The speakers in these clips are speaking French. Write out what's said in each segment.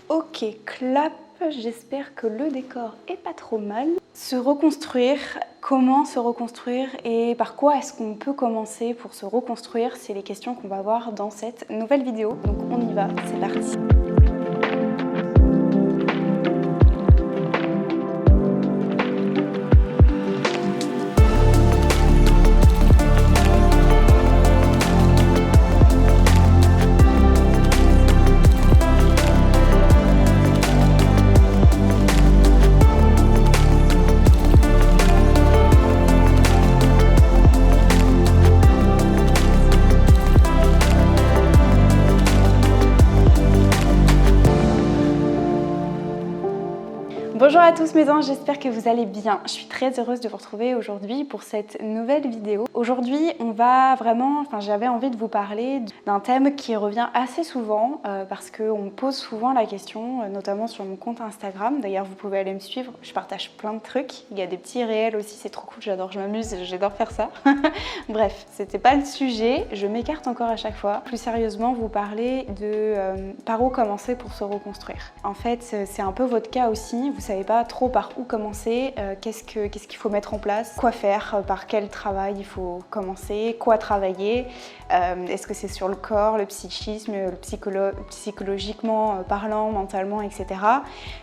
Ok, clap, j'espère que le décor est pas trop mal. Se reconstruire, comment se reconstruire et par quoi est-ce qu'on peut commencer pour se reconstruire? C'est les questions qu'on va voir dans cette nouvelle vidéo. Donc on y va, c'est parti. Bonjour à tous mes anges, j'espère que vous allez bien. Je suis très heureuse de vous retrouver aujourd'hui pour cette nouvelle vidéo. Aujourd'hui, on va vraiment, j'avais envie de vous parler d'un thème qui revient assez souvent parce qu'on me pose souvent la question, notamment sur mon compte Instagram. D'ailleurs, vous pouvez aller me suivre, je partage plein de trucs. Il y a des petits réels aussi, c'est trop cool, j'adore, je m'amuse, j'adore faire ça. Bref, c'était pas le sujet, je m'écarte encore à chaque fois. Plus sérieusement, vous parler de par où commencer pour se reconstruire. En fait, c'est un peu votre cas aussi, vous savez pas trop par où commencer, qu'est-ce qu'il faut mettre en place, quoi faire, par quel travail il faut commencer, quoi travailler, est-ce que c'est sur le corps, le psychisme, psychologiquement parlant, mentalement, etc.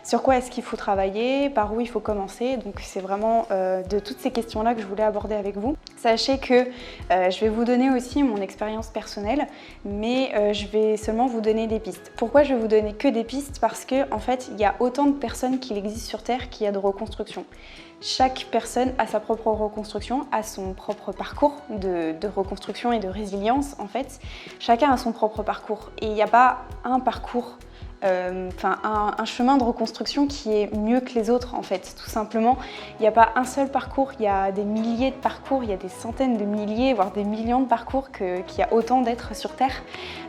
Sur quoi est-ce qu'il faut travailler, par où il faut commencer. Donc c'est vraiment de toutes ces questions-là que je voulais aborder avec vous. Sachez que je vais vous donner aussi mon expérience personnelle, mais je vais seulement vous donner des pistes. Pourquoi je vais vous donner que des pistes? Parce que en fait, il y a autant de personnes qu'il existe sur Terre qu'il y a de reconstruction. Chaque personne a sa propre reconstruction, a son propre parcours de reconstruction et de résilience en fait. Chacun a son propre parcours et il n'y a pas un parcours, un chemin de reconstruction qui est mieux que les autres en fait, tout simplement. Il n'y a pas un seul parcours, il y a des milliers de parcours, il y a des centaines de milliers, voire des millions de parcours qu'il y a autant d'êtres sur Terre.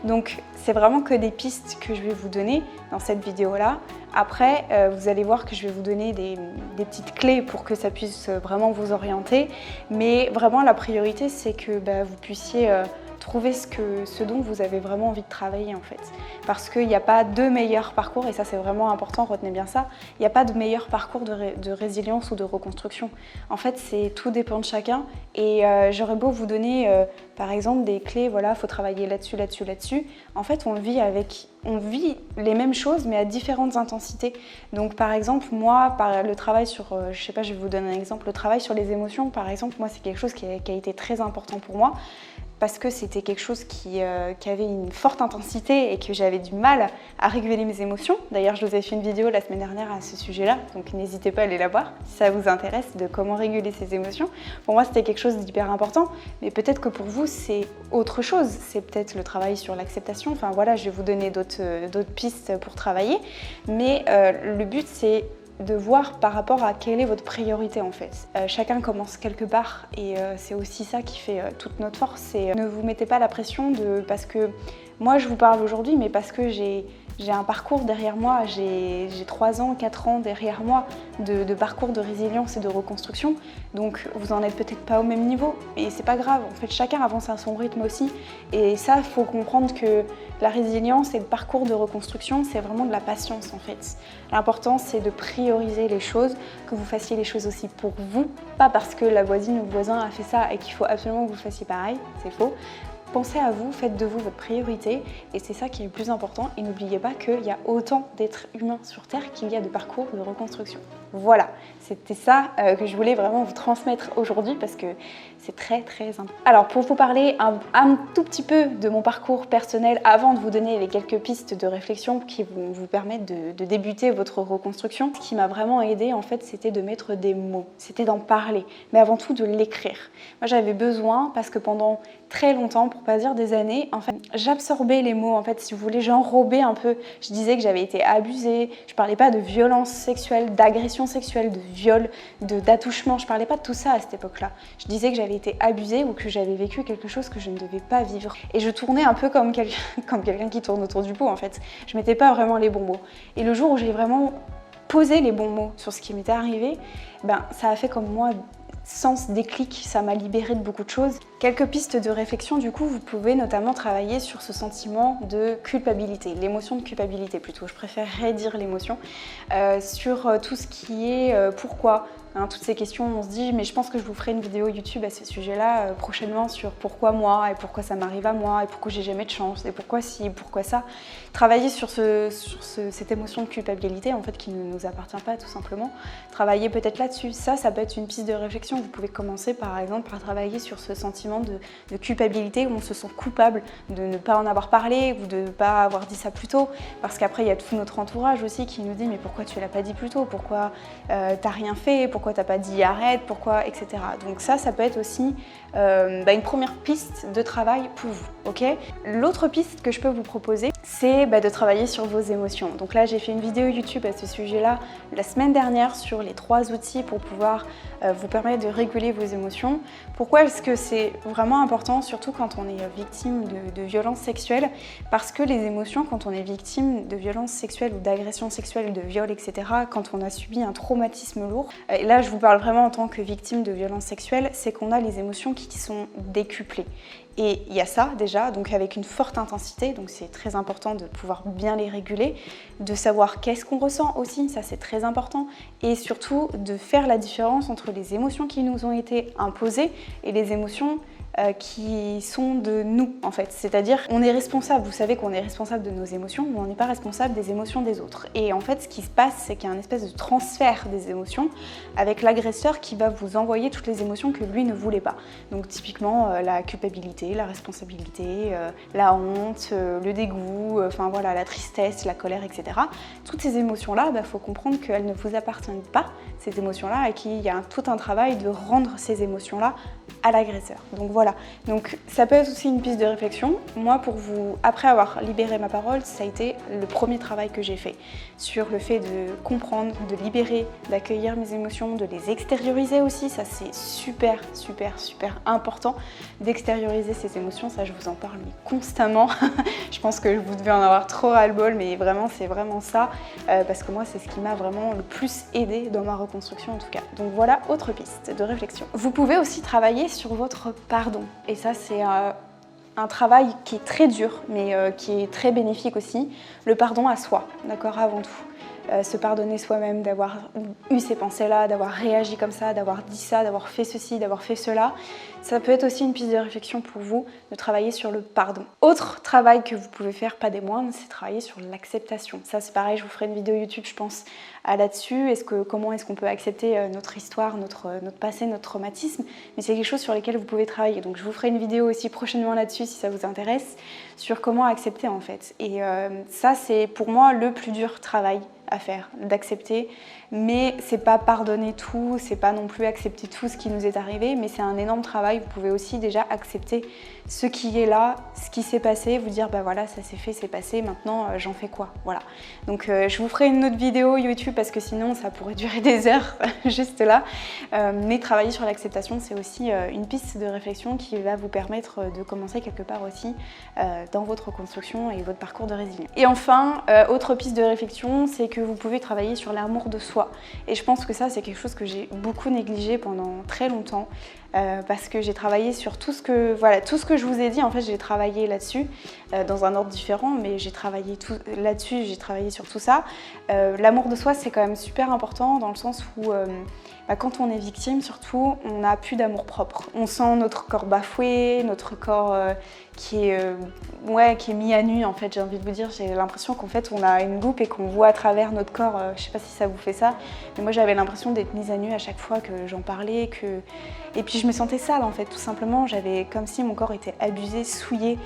Donc c'est vraiment que des pistes que je vais vous donner dans cette vidéo-là. Après, vous allez voir que je vais vous donner des petites clés pour que ça puisse vraiment vous orienter. Mais vraiment la priorité, c'est que vous puissiez trouver ce dont vous avez vraiment envie de travailler en fait. Parce qu'il n'y a pas de meilleur parcours, et ça c'est vraiment important, retenez bien ça, il n'y a pas de meilleur parcours de résilience ou de reconstruction. En fait, tout dépend de chacun et j'aurais beau vous donner par exemple des clés, voilà, il faut travailler là-dessus, là-dessus, là-dessus. En fait, on vit les mêmes choses mais à différentes intensités. Donc par exemple, moi, le travail sur, je sais pas, je vais vous donner un exemple, le travail sur les émotions par exemple, moi c'est quelque chose qui a été très important pour moi. Parce que c'était quelque chose qui avait une forte intensité et que j'avais du mal à réguler mes émotions. D'ailleurs, je vous ai fait une vidéo la semaine dernière à ce sujet-là, donc n'hésitez pas à aller la voir si ça vous intéresse, de comment réguler ses émotions. Pour moi, c'était quelque chose d'hyper important, mais peut-être que pour vous, c'est autre chose. C'est peut-être le travail sur l'acceptation. Enfin voilà, je vais vous donner d'autres pistes pour travailler. Mais le but, c'est de voir par rapport à quelle est votre priorité en fait. Chacun commence quelque part et c'est aussi ça qui fait toute notre force. C'est ne vous mettez pas la pression parce que moi je vous parle aujourd'hui, mais parce que j'ai un parcours derrière moi, j'ai 3 ans, 4 ans derrière moi de parcours de résilience et de reconstruction. Donc vous en êtes peut-être pas au même niveau, et c'est pas grave. En fait, chacun avance à son rythme aussi. Et ça, il faut comprendre que la résilience et le parcours de reconstruction, c'est vraiment de la patience en fait. L'important, c'est de prioriser les choses, que vous fassiez les choses aussi pour vous, pas parce que la voisine ou le voisin a fait ça et qu'il faut absolument que vous fassiez pareil, c'est faux. Pensez à vous, faites de vous votre priorité et c'est ça qui est le plus important. Et n'oubliez pas qu'il y a autant d'êtres humains sur Terre qu'il y a de parcours de reconstruction. Voilà, c'était ça que je voulais vraiment vous transmettre aujourd'hui parce que c'est très très important. Alors pour vous parler un tout petit peu de mon parcours personnel avant de vous donner les quelques pistes de réflexion qui vont vous permettre de débuter votre reconstruction, ce qui m'a vraiment aidé en fait, c'était de mettre des mots, c'était d'en parler, mais avant tout de l'écrire. Moi j'avais besoin parce que pendant très longtemps, pour pas dire des années, en fait, j'absorbais les mots, en fait, si vous voulez, j'enrobais un peu. Je disais que j'avais été abusée, je parlais pas de violence sexuelle, d'agression sexuelle, de viol, d'attouchement, je parlais pas de tout ça à cette époque-là. Je disais que j'avais été abusée ou que j'avais vécu quelque chose que je ne devais pas vivre. Et je tournais un peu comme quelqu'un qui tourne autour du pot, en fait. Je mettais pas vraiment les bons mots. Et le jour où j'ai vraiment posé les bons mots sur ce qui m'était arrivé, ça a fait comme moi sens déclic, ça m'a libérée de beaucoup de choses. Quelques pistes de réflexion, du coup, vous pouvez notamment travailler sur ce sentiment de culpabilité, l'émotion de culpabilité plutôt, je préférerais dire l'émotion, sur tout ce qui est pourquoi. Hein, toutes ces questions, on se dit, mais je pense que je vous ferai une vidéo YouTube à ce sujet-là prochainement sur pourquoi moi et pourquoi ça m'arrive à moi et pourquoi j'ai jamais de chance et pourquoi ci, pourquoi ça. Travailler sur cette émotion de culpabilité en fait qui ne nous appartient pas tout simplement. Travailler peut-être là-dessus. Ça peut être une piste de réflexion. Vous pouvez commencer par exemple par travailler sur ce sentiment de culpabilité où on se sent coupable de ne pas en avoir parlé ou de ne pas avoir dit ça plus tôt. Parce qu'après il y a tout notre entourage aussi qui nous dit mais pourquoi tu l'as pas dit plus tôt, pourquoi t'as rien fait, pourquoi t'as pas dit arrête, pourquoi, etc. Donc ça peut être aussi une première piste de travail pour vous, ok? L'autre piste que je peux vous proposer, c'est de travailler sur vos émotions. Donc là, j'ai fait une vidéo YouTube à ce sujet-là la semaine dernière sur les 3 outils pour pouvoir vous permettre de réguler vos émotions. Pourquoi est-ce que c'est vraiment important, surtout quand on est victime de violences sexuelles? Parce que les émotions, quand on est victime de violences sexuelles ou d'agressions sexuelles, de viols, etc., quand on a subi un traumatisme lourd, et là je vous parle vraiment en tant que victime de violences sexuelles, c'est qu'on a les émotions qui sont décuplées. Et il y a ça déjà, donc avec une forte intensité, donc c'est très important de pouvoir bien les réguler, de savoir qu'est-ce qu'on ressent aussi, ça c'est très important, et surtout de faire la différence entre les émotions qui nous ont été imposées et les émotions qui sont de nous en fait, c'est-à-dire on est responsable, vous savez qu'on est responsable de nos émotions, mais on n'est pas responsable des émotions des autres. Et en fait ce qui se passe, c'est qu'il y a un espèce de transfert des émotions avec l'agresseur qui va vous envoyer toutes les émotions que lui ne voulait pas. Donc typiquement la culpabilité, la responsabilité, la honte, le dégoût, enfin voilà, la tristesse, la colère, etc. Toutes ces émotions-là, faut comprendre qu'elles ne vous appartiennent pas, ces émotions-là, et qu'il y a tout un travail de rendre ces émotions-là à l'agresseur. Donc voilà, donc ça peut être aussi une piste de réflexion. Moi, pour vous, après avoir libéré ma parole, ça a été le premier travail que j'ai fait sur le fait de comprendre, de libérer, d'accueillir mes émotions, de les extérioriser aussi. Ça, c'est super, super, super important d'extérioriser ces émotions. Ça, je vous en parle mais constamment. Je pense que vous devez en avoir trop ras-le-bol, mais vraiment, c'est vraiment ça, parce que moi, c'est ce qui m'a vraiment le plus aidé dans ma reconstruction en tout cas. Donc voilà, autre piste de réflexion. Vous pouvez aussi travailler sur votre pardon. Et ça, c'est un travail qui est très dur, mais qui est très bénéfique aussi. Le pardon à soi, d'accord, avant tout. Se pardonner soi-même, d'avoir eu ces pensées-là, d'avoir réagi comme ça, d'avoir dit ça, d'avoir fait ceci, d'avoir fait cela. Ça peut être aussi une piste de réflexion pour vous, de travailler sur le pardon. Autre travail que vous pouvez faire, pas des moindres, c'est travailler sur l'acceptation. Ça c'est pareil, je vous ferai une vidéo YouTube, je pense, là-dessus. Comment est-ce qu'on peut accepter notre histoire, notre passé, notre traumatisme. Mais c'est quelque chose sur lequel vous pouvez travailler. Donc je vous ferai une vidéo aussi prochainement là-dessus si ça vous intéresse, sur comment accepter en fait. Et ça c'est pour moi le plus dur travail à faire, d'accepter, mais c'est pas pardonner tout, c'est pas non plus accepter tout ce qui nous est arrivé, mais c'est un énorme travail. Vous pouvez aussi déjà accepter ce qui est là, ce qui s'est passé, vous dire voilà, ça s'est fait, c'est passé, maintenant j'en fais quoi, voilà. Donc je vous ferai une autre vidéo YouTube parce que sinon ça pourrait durer des heures juste là, mais travailler sur l'acceptation, c'est aussi une piste de réflexion qui va vous permettre de commencer quelque part aussi dans votre reconstruction et votre parcours de résilience. Et enfin, autre piste de réflexion, c'est que vous pouvez travailler sur l'amour de soi. Et je pense que ça, c'est quelque chose que j'ai beaucoup négligé pendant très longtemps, parce que j'ai travaillé sur tout ce que je vous ai dit. En fait, j'ai travaillé là-dessus, dans un ordre différent, mais j'ai travaillé là-dessus, j'ai travaillé sur tout ça. L'amour de soi, c'est quand même super important dans le sens où quand on est victime, surtout, on n'a plus d'amour propre. On sent notre corps bafoué, notre corps qui est mis à nu, en fait, j'ai envie de vous dire. J'ai l'impression qu'en fait, on a une loupe et qu'on voit à travers notre corps. Je sais pas si ça vous fait ça, mais moi, j'avais l'impression d'être mise à nu à chaque fois que j'en parlais. Et puis, je me sentais sale, en fait, tout simplement. J'avais comme si mon corps était abusé, souillé.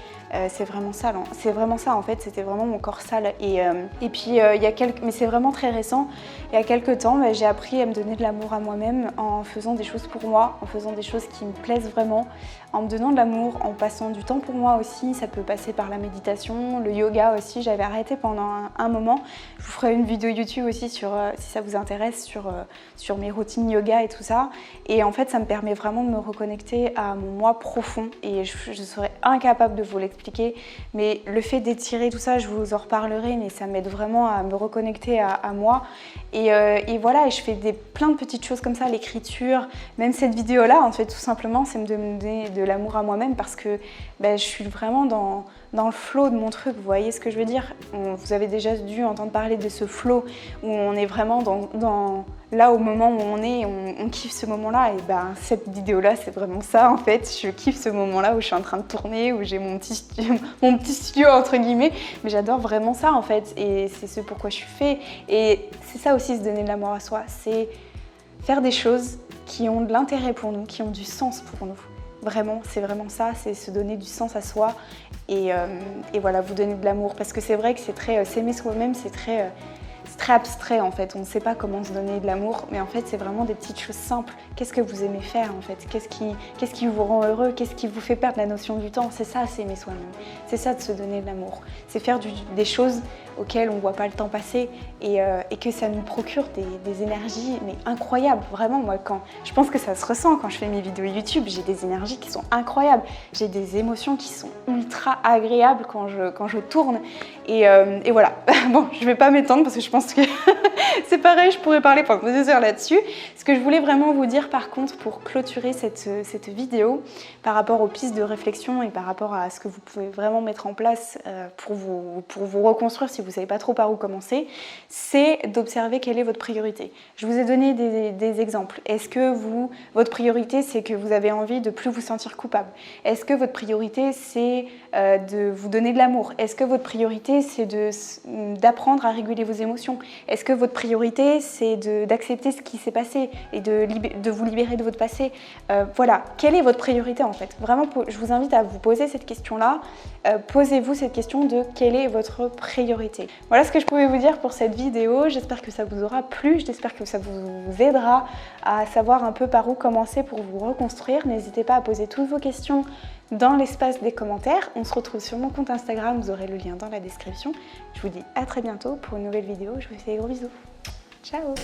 C'est vraiment sale. C'est vraiment ça, en fait. C'était vraiment mon corps sale. Et puis, mais c'est vraiment très récent. Il y a quelques temps, j'ai appris à me donner de l'amour à moi-même en faisant des choses pour moi, en faisant des choses qui me plaisent vraiment, en me donnant de l'amour, en passant du temps pour moi aussi. Ça peut passer par la méditation, le yoga aussi. J'avais arrêté pendant un moment. Je vous ferai une vidéo YouTube aussi si ça vous intéresse sur mes routines yoga et tout ça. Et en fait, ça me permet vraiment de me reconnecter à mon moi profond et je serais incapable de vous l'expliquer. Mais le fait d'étirer tout ça, je vous en reparlerai, mais ça m'aide vraiment à me reconnecter à moi. Et voilà, et je fais plein de petites choses comme ça, l'écriture, même cette vidéo-là, en fait, tout simplement, c'est me donner de l'amour à moi-même parce que je suis vraiment dans le flow de mon truc, vous voyez ce que je veux dire? Vous avez déjà dû entendre parler de ce flow où on est vraiment là au moment où on est, on kiffe ce moment-là. Et cette vidéo-là, c'est vraiment ça en fait. Je kiffe ce moment-là où je suis en train de tourner, où j'ai mon petit studio entre guillemets. Mais j'adore vraiment ça en fait. Et c'est ce pourquoi je suis fait. Et c'est ça aussi, se donner de l'amour à soi. C'est faire des choses qui ont de l'intérêt pour nous, qui ont du sens pour nous. Vraiment, c'est vraiment ça, c'est se donner du sens à soi et voilà, vous donner de l'amour. Parce que c'est vrai que s'aimer soi-même, c'est très abstrait en fait. On ne sait pas comment se donner de l'amour, mais en fait, c'est vraiment des petites choses simples. Qu'est-ce que vous aimez faire en fait? Qu'est-ce qui vous rend heureux? Qu'est-ce qui vous fait perdre la notion du temps? C'est ça, s'aimer soi-même. C'est ça, de se donner de l'amour. C'est faire des choses auxquelles on ne voit pas le temps passer et que ça nous procure des énergies mais incroyables. Vraiment, moi, je pense que ça se ressent quand je fais mes vidéos YouTube, j'ai des énergies qui sont incroyables. J'ai des émotions qui sont ultra agréables quand je tourne. Et voilà. Bon, je ne vais pas m'étendre parce que je pense que c'est pareil, je pourrais parler pendant 2 heures là-dessus. Ce que je voulais vraiment vous dire par contre pour clôturer cette vidéo par rapport aux pistes de réflexion et par rapport à ce que vous pouvez vraiment mettre en place pour vous reconstruire si vous ne savez pas trop par où commencer, c'est d'observer quelle est votre priorité. Je vous ai donné des exemples. Est-ce que votre priorité c'est que vous avez envie de plus vous sentir coupable? Est-ce que votre priorité c'est de vous donner de l'amour? Est-ce que votre priorité c'est d'apprendre à réguler vos émotions? Est-ce que votre priorité c'est d'accepter ce qui s'est passé et de vous libérer de votre passé? Voilà, quelle est votre priorité en fait? Vraiment, je vous invite à vous poser cette question-là. Posez-vous cette question de quelle est votre priorité? Voilà ce que je pouvais vous dire pour cette vidéo. J'espère que ça vous aura plu, j'espère que ça vous aidera à savoir un peu par où commencer pour vous reconstruire. N'hésitez pas à poser toutes vos questions dans l'espace des commentaires. On se retrouve sur mon compte Instagram, vous aurez le lien dans la description. Je vous dis à très bientôt pour une nouvelle vidéo. Je vous fais des gros bisous. Ciao!